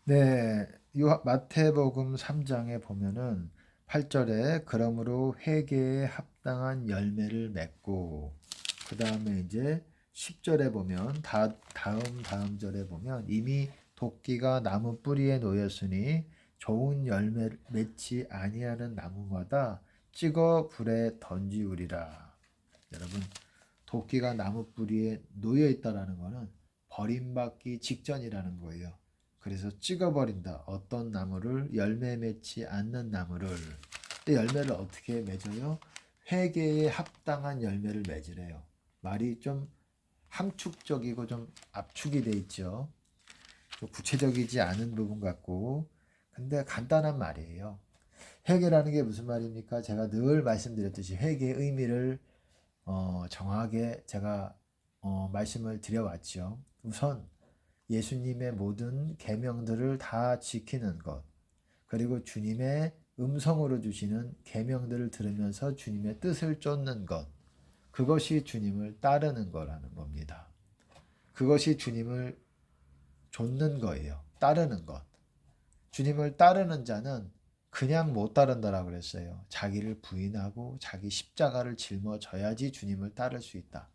네. 마태복음 3장에 보면은 8절에 그러므로 회개에 합당한 열매를 맺고, 그다음에 이제 10절에 보면 다음 절에 보면 이미 도끼가 나무 뿌리에 놓였으니 좋은 열매를 맺지 아니하는 나무마다 찍어 불에 던지우리라. 여러분, 도끼가 나무 뿌리에 놓여 있다라는 것은 버림받기 직전이라는 거예요. 그래서 찍어버린다. 어떤 나무를, 열매 맺지 않는 나무를. 근데 열매를 어떻게 맺어요? 회개에 합당한 열매를 맺으래요. 말이 좀 함축적이고 좀 압축이 돼 있죠. 좀 구체적이지 않은 부분 같고, 근데 간단한 말이에요. 회개라는 게 무슨 말입니까? 제가 늘 말씀드렸듯이 회개의 의미를 정확하게 제가 말씀을 드려왔죠. 우선 예수님의 모든 계명들을 다 지키는 것, 그리고 주님의 음성으로 주시는 계명들을 들으면서 주님의 뜻을 쫓는 것, 그것이 주님을 따르는 거라는 겁니다. 그것이 주님을 좇는 거예요. 따르는 것. 주님을 따르는 자는 그냥 못 따른다라고 그랬어요. 자기를 부인하고 자기 십자가를 짊어져야지 주님을 따를 수 있다.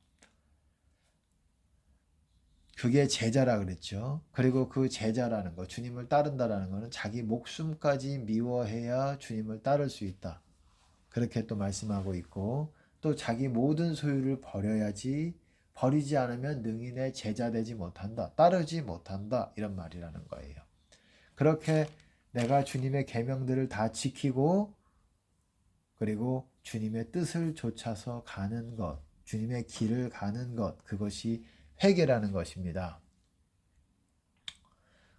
그게 제자라 그랬죠. 그리고 그 제자라는 거, 주님을 따른다라는 거는 자기 목숨까지 미워해야 주님을 따를 수 있다. 그렇게 또 말씀하고 있고, 또 자기 모든 소유를 버려야지, 버리지 않으면 능히 내 제자 되지 못한다. 따르지 못한다. 이런 말이라는 거예요. 그렇게 내가 주님의 계명들을 다 지키고, 그리고 주님의 뜻을 좇아서 가는 것, 주님의 길을 가는 것, 그것이 회개라는 것입니다.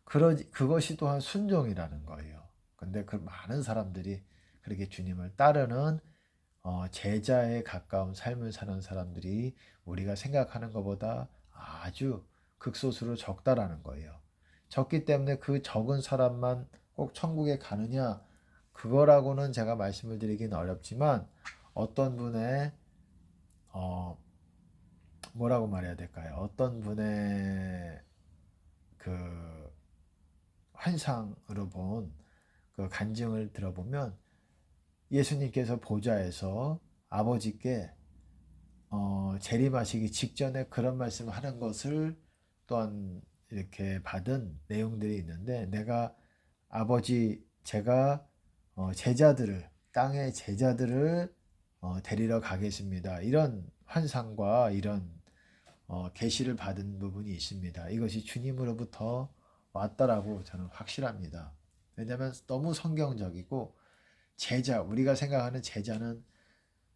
그것이 또한 순종이라는 거예요. 근데 그 많은 사람들이 그렇게 주님을 따르는 제자에 가까운 삶을 사는 사람들이 우리가 생각하는 것보다 아주 극소수로 적다라는 거예요. 적기 때문에 그 적은 사람만 꼭 천국에 가느냐? 그거라고는 제가 말씀을 드리긴 어렵지만 어떤 분의 어, 뭐라고 말해야 될까요? 어떤 분의 그 환상으로 본 그 간증을 들어보면 예수님께서 보좌에서 아버지께 재림하시기 직전에 그런 말씀을 하는 것을 또한 이렇게 받은 내용들이 있는데, 내가 아버지 제가 제자들을 땅의 제자들을 데리러 가겠습니다. 이런 환상과 이런 계시를 받은 부분이 있습니다. 이것이 주님으로부터 왔다라고 저는 확실합니다. 왜냐하면 너무 성경적이고, 제자, 우리가 생각하는 제자는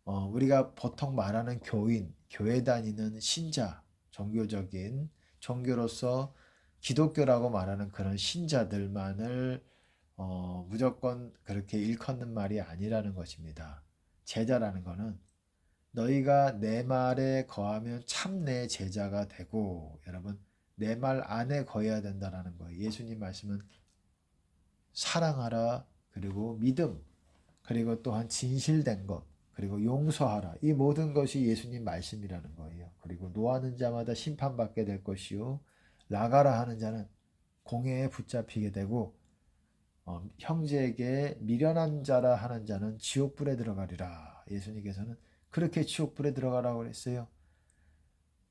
우리가 보통 말하는 교인, 교회 다니는 신자, 종교적인 종교로서 기독교라고 말하는 그런 신자들만을 무조건 그렇게 일컫는 말이 아니라는 것입니다. 제자라는 것은 너희가 내 말에 거하면 참 내 제자가 되고, 여러분, 내 말 안에 거해야 된다는 거예요. 예수님 말씀은 사랑하라, 그리고 믿음, 그리고 또한 진실된 것, 그리고 용서하라. 이 모든 것이 예수님 말씀이라는 거예요. 그리고 노하는 자마다 심판받게 될 것이요, 나가라 하는 자는 공회에 붙잡히게 되고, 형제에게 미련한 자라 하는 자는 지옥불에 들어가리라. 예수님께서는 그렇게 지옥불에 들어가라고 그랬어요.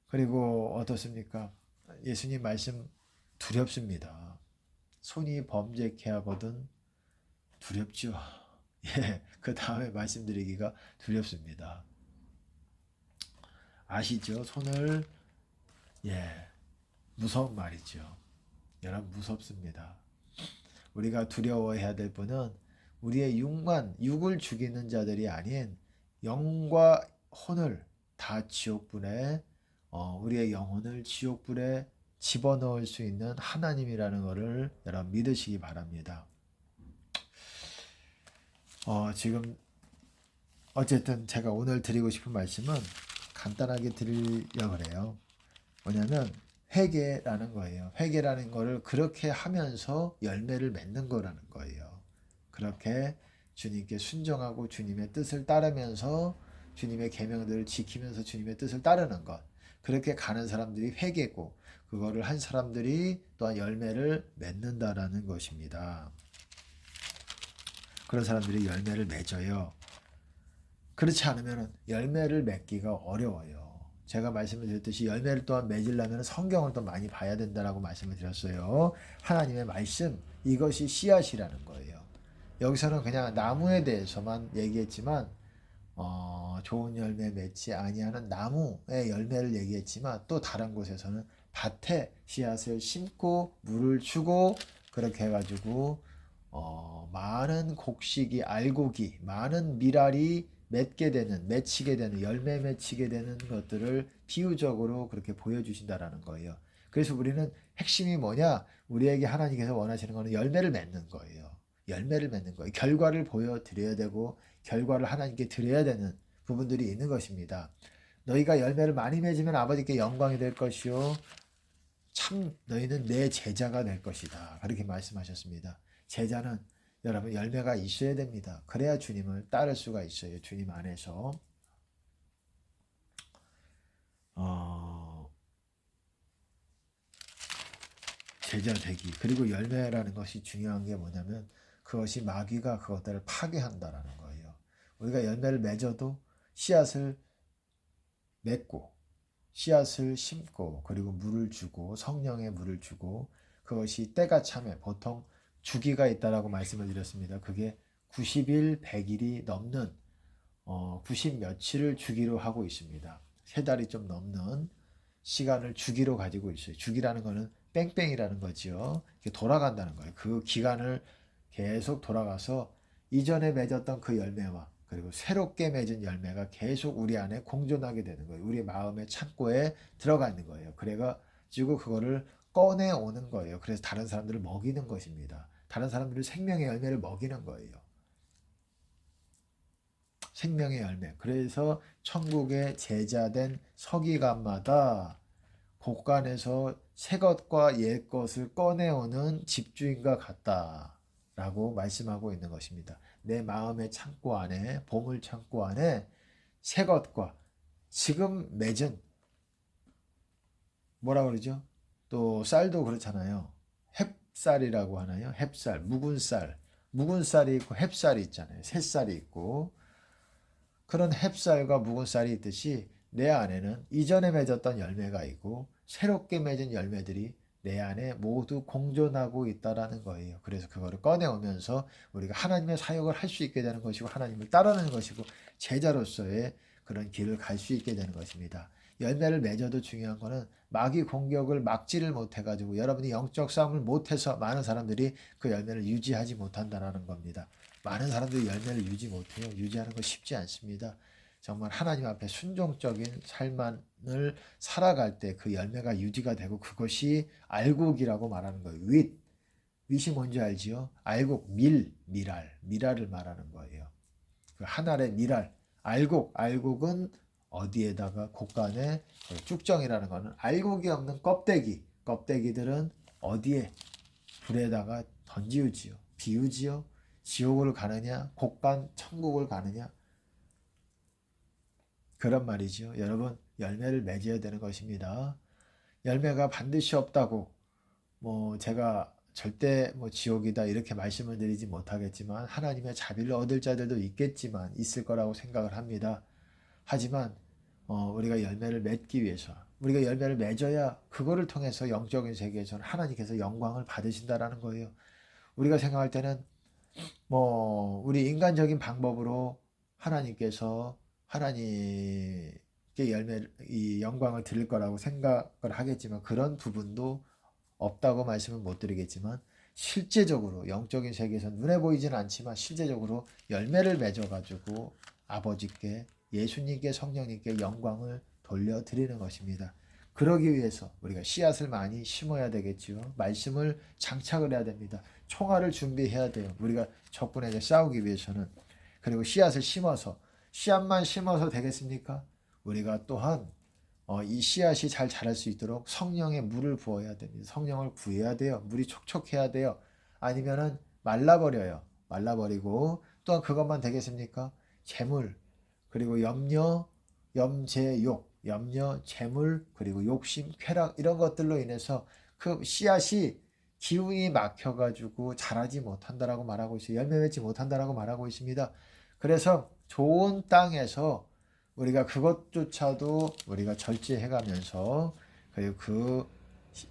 그리고 어떻습니까? 예수님 말씀 두렵습니다. 손이 범죄케 하거든 두렵죠. 예, 그 다음에 말씀드리기가 두렵습니다. 아시죠? 손을, 예, 무서운 말이죠. 여러분, 무섭습니다. 우리가 두려워해야 될 분은 우리의 육을 죽이는 자들이 아닌 영과 혼을 다 지옥불에, 우리의 영혼을 지옥불에 집어넣을 수 있는 하나님이라는 것을 여러분 믿으시기 바랍니다. 지금 어쨌든 제가 오늘 드리고 싶은 말씀은 간단하게 드리려고 그래요. 뭐냐면 회개라는 거예요. 회개라는 거를 그렇게 하면서 열매를 맺는 거라는 거예요. 그렇게 주님께 순종하고 주님의 뜻을 따르면서 주님의 계명들을 지키면서 주님의 뜻을 따르는 것. 그렇게 가는 사람들이 회개고, 그거를 한 사람들이 또한 열매를 맺는다라는 것입니다. 그런 사람들이 열매를 맺어요. 그렇지 않으면 열매를 맺기가 어려워요. 제가 말씀을 드렸듯이 열매를 또한 맺으려면 성경을 또 많이 봐야 된다라고 말씀을 드렸어요. 하나님의 말씀, 이것이 씨앗이라는 거예요. 여기서는 그냥 나무에 대해서만 얘기했지만 좋은 열매 맺지 아니하는 나무의 열매를 얘기했지만 또 다른 곳에서는 밭에 씨앗을 심고 물을 주고 그렇게 해가지고 많은 곡식이 알곡이 많은 밀알이 맺게 되는 맺히게 되는 열매 맺히게 되는 것들을 비유적으로 그렇게 보여주신다라는 거예요. 그래서 우리는 핵심이 뭐냐? 우리에게 하나님께서 원하시는 것은 열매를 맺는 거예요. 열매를 맺는 거예요. 결과를 보여드려야 되고 결과를 하나님께 드려야 되는 부분들이 있는 것입니다. 너희가 열매를 많이 맺으면 아버지께 영광이 될 것이요 참 너희는 내 제자가 될 것이다. 그렇게 말씀하셨습니다. 제자는 여러분 열매가 있어야 됩니다. 그래야 주님을 따를 수가 있어요. 주님 안에서 제자 되기 그리고 열매라는 것이 중요한 게 뭐냐면 그것이 마귀가 그것들을 파괴한다라는 거예요. 우리가 열매를 맺어도 씨앗을 맺고 씨앗을 심고 그리고 물을 주고 성령의 물을 주고 그것이 때가 참에 보통 주기가 있다라고 말씀을 드렸습니다. 그게 90일, 100일이 넘는 90 며칠을 주기로 하고 있습니다. 3달이 좀 넘는 시간을 주기로 가지고 있어요. 주기라는 거는 뺑뺑이라는 거지요. 돌아간다는 거예요. 그 기간을 계속 돌아가서 이전에 맺었던 그 열매와 그리고 새롭게 맺은 열매가 계속 우리 안에 공존하게 되는 거예요. 우리 마음의 창고에 들어가 있는 거예요. 그래가지고 그거를 꺼내오는 거예요. 그래서 다른 사람들을 먹이는 것입니다. 다른 사람들을 생명의 열매를 먹이는 거예요. 생명의 열매. 그래서 천국의 제자된 서기관마다 곳간에서 새 것과 옛 것을 꺼내오는 집주인과 같다라고 말씀하고 있는 것입니다. 내 마음의 창고 안에 보물 창고 안에 새 것과 지금 맺은 뭐라 그러죠? 또 쌀도 그렇잖아요. 햅쌀이라고 하나요? 햅쌀, 묵은 쌀이 있고 햅쌀이 있잖아요. 새쌀이 있고 그런 햅쌀과 묵은 쌀이 있듯이 내 안에는 이전에 맺었던 열매가 있고 새롭게 맺은 열매들이 내 안에 모두 공존하고 있다라는 거예요. 그래서 그거를 꺼내오면서 우리가 하나님의 사역을 할 수 있게 되는 것이고 하나님을 따르는 것이고 제자로서의 그런 길을 갈 수 있게 되는 것입니다. 열매를 맺어도 중요한 거는 마귀 공격을 막지를 못해가지고 여러분이 영적 싸움을 못해서 많은 사람들이 그 열매를 유지하지 못한다는 겁니다. 많은 사람들이 열매를 유지 못해요. 유지하는 거 쉽지 않습니다. 정말 하나님 앞에 순종적인 삶을 살아갈 때 그 열매가 유지가 되고 그것이 알곡이라고 말하는 거예요. 윗이 뭔지 알지요? 알곡, 미랄을 말하는 거예요. 그 한 알의 미랄, 알곡은 어디에다가 곳간에 쭉정이라는 거는 알곡이 없는 껍데기들은 어디에 불에다가 던지우지요. 비우지요. 지옥을 가느냐, 곳간 천국을 가느냐. 그런 말이죠. 여러분 열매를 맺어야 되는 것입니다. 열매가 반드시 없다고 제가 절대 지옥이다 이렇게 말씀을 드리지 못하겠지만 하나님의 자비를 얻을 자들도 있겠지만 있을 거라고 생각을 합니다. 하지만 우리가 열매를 맺기 위해서 우리가 열매를 맺어야 그거를 통해서 영적인 세계에서는 하나님께서 영광을 받으신다라는 거예요. 우리가 생각할 때는 우리 인간적인 방법으로 하나님께서 하나님께 이 영광을 드릴 거라고 생각을 하겠지만 그런 부분도 없다고 말씀은 못 드리겠지만 실제적으로 영적인 세계에서 눈에 보이지는 않지만 실제적으로 열매를 맺어가지고 아버지께 예수님께 성령님께 영광을 돌려드리는 것입니다. 그러기 위해서 우리가 씨앗을 많이 심어야 되겠지요. 말씀을 장착을 해야 됩니다. 총알을 준비해야 돼요. 우리가 적군에게 싸우기 위해서는. 그리고 씨앗만 심어서 되겠습니까? 우리가 또한 이 씨앗이 잘 자랄 수 있도록 성령의 물을 부어야 됩니다. 성령을 구해야 돼요. 물이 촉촉해야 돼요. 아니면은 말라버려요. 말라버리고 또한 그것만 되겠습니까? 재물 그리고 염려, 염제, 욕 염려, 재물, 그리고 욕심, 쾌락 이런 것들로 인해서 그 씨앗이 기운이 막혀가지고 자라지 못한다라고 말하고 있어요. 열매 맺지 못한다라고 말하고 있습니다. 그래서 좋은 땅에서 우리가 그것조차도 우리가 절제해가면서 그리고 그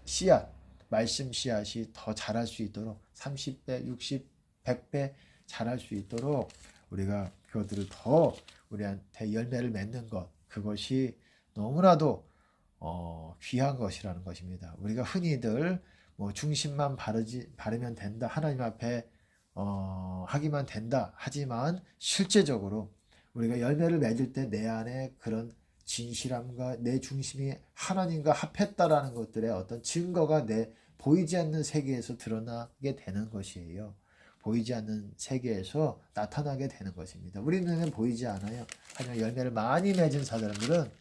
씨앗, 말씀 씨앗이 더 자랄 수 있도록 30배, 60, 100배 자랄 수 있도록 우리가 그것들을 더 우리한테 열매를 맺는 것, 그것이 너무나도 귀한 것이라는 것입니다. 우리가 흔히들 뭐 중심만 바르면 된다, 하나님 앞에 하기만 된다 하지만 실제적으로 우리가 열매를 맺을 때 내 안에 그런 진실함과 내 중심이 하나님과 합했다라는 것들의 어떤 증거가 내 보이지 않는 세계에서 드러나게 되는 것이에요. 보이지 않는 세계에서 나타나게 되는 것입니다. 우리 눈에는 보이지 않아요. 하지만 열매를 많이 맺은 사람들은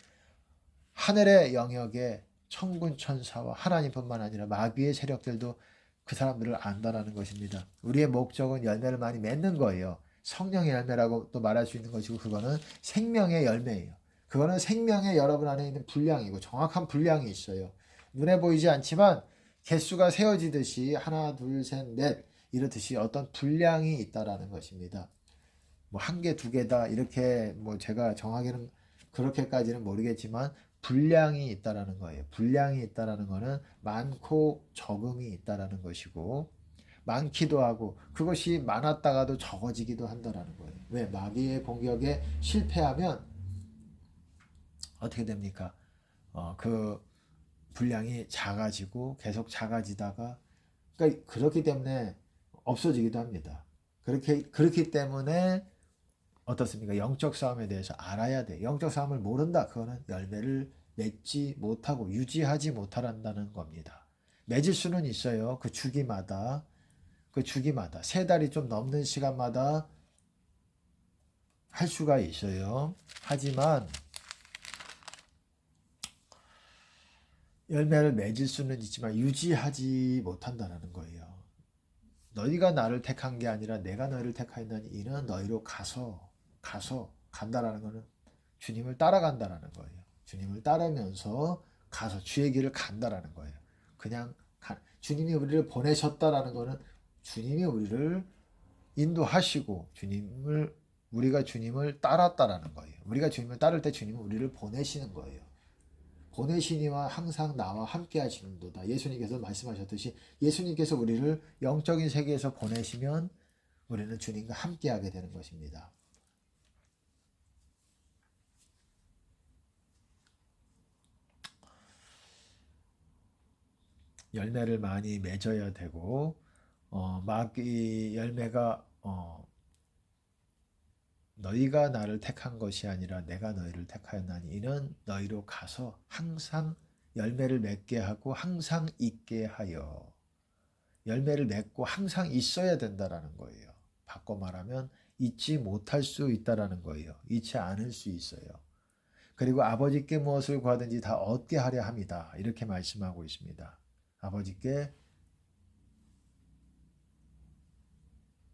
하늘의 영역에 천군 천사와 하나님뿐만 아니라 마귀의 세력들도 그 사람들을 안다라는 것입니다. 우리의 목적은 열매를 많이 맺는 거예요. 성령의 열매라고 또 말할 수 있는 것이고 그거는 생명의 열매예요. 그거는 생명의 여러분 안에 있는 분량이고 정확한 분량이 있어요. 눈에 보이지 않지만 개수가 세어지듯이 하나, 둘, 셋, 넷 이렇듯이 어떤 분량이 있다라는 것입니다. 뭐 한 개, 두 개다 이렇게 뭐 제가 정확히는 그렇게까지는 모르겠지만 분량이 있다라는 거예요. 분량이 있다라는 거는 많고 적음이 있다라는 것이고 많기도 하고 그것이 많았다가도 적어지기도 한다라는 거예요. 왜? 마귀의 공격에 실패하면 어떻게 됩니까? 그 분량이 작아지고 계속 작아지다가 그러니까 그렇기 때문에 없어지기도 합니다. 그렇기 때문에 어떻습니까? 영적 싸움에 대해서 알아야 돼. 영적 싸움을 모른다. 그거는 열매를 맺지 못하고 유지하지 못한다는 겁니다. 맺을 수는 있어요. 그 주기마다 세 달이 좀 넘는 시간마다 할 수가 있어요. 하지만 열매를 맺을 수는 있지만 유지하지 못한다는 거예요. 너희가 나를 택한 게 아니라 내가 너희를 택하였나니 이는 너희로 간다라는 것은 주님을 따라간다라는 거예요. 주님을 따르면서 가서 주의 길을 간다라는 거예요. 주님이 우리를 보내셨다라는 것은 주님이 우리를 인도하시고 우리가 주님을 따랐다라는 거예요. 우리가 주님을 따를 때 주님은 우리를 보내시는 거예요. 보내시니와 항상 나와 함께 하시는도다. 예수님께서 말씀하셨듯이 예수님께서 우리를 영적인 세계에서 보내시면 우리는 주님과 함께 하게 되는 것입니다. 열매를 많이 맺어야 되고 마귀 열매가 너희가 나를 택한 것이 아니라 내가 너희를 택하였나니 이는 너희로 가서 항상 열매를 맺게 하고 항상 있게 하여 열매를 맺고 항상 있어야 된다라는 거예요. 바꿔 말하면 잊지 못할 수 있다라는 거예요. 잊지 않을 수 있어요. 그리고 아버지께 무엇을 구하든지 다 얻게 하려 합니다. 이렇게 말씀하고 있습니다. 아버지께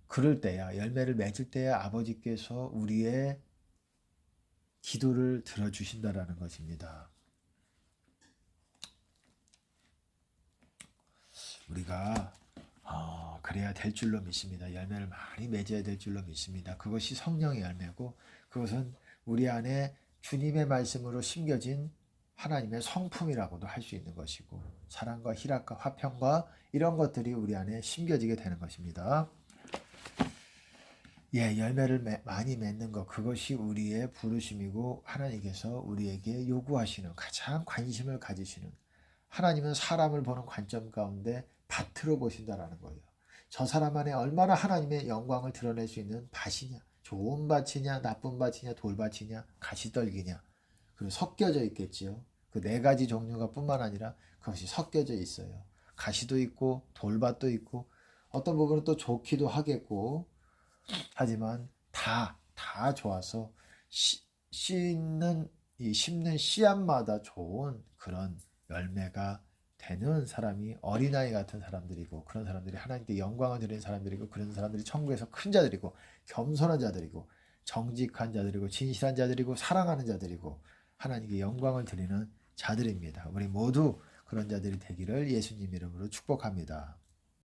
그럴 때야 열매를 맺을 때야 아버지께서 우리의 기도를 들어주신다라는 것입니다. 우리가 그래야 될 줄로 믿습니다. 열매를 많이 맺어야 될 줄로 믿습니다. 그것이 성령의 열매고 그것은 우리 안에 주님의 말씀으로 심겨진 하나님의 성품이라고도 할 수 있는 것이고 사랑과 희락과 화평과 이런 것들이 우리 안에 심겨지게 되는 것입니다. 열매를 많이 맺는 것 그것이 우리의 부르심이고 하나님께서 우리에게 요구하시는 가장 관심을 가지시는 하나님은 사람을 보는 관점 가운데 밭으로 보신다라는 거예요. 저 사람 안에 얼마나 하나님의 영광을 드러낼 수 있는 밭이냐 좋은 밭이냐 나쁜 밭이냐 돌밭이냐 가시떨기냐 그리고 섞여져 있겠지요. 그 네 가지 종류가 뿐만 아니라 그것이 섞여져 있어요. 가시도 있고 돌밭도 있고 어떤 부분은 또 좋기도 하겠고 하지만 다 좋아서 심는 씨앗마다 좋은 그런 열매가 되는 사람이 어린아이 같은 사람들이고 그런 사람들이 하나님께 영광을 드리는 사람들이고 그런 사람들이 천국에서 큰 자들이고 겸손한 자들이고 정직한 자들이고 진실한 자들이고 사랑하는 자들이고 하나님께 영광을 드리는 자들입니다. 우리 모두 그런 자들이 되기를 예수님 이름으로 축복합니다.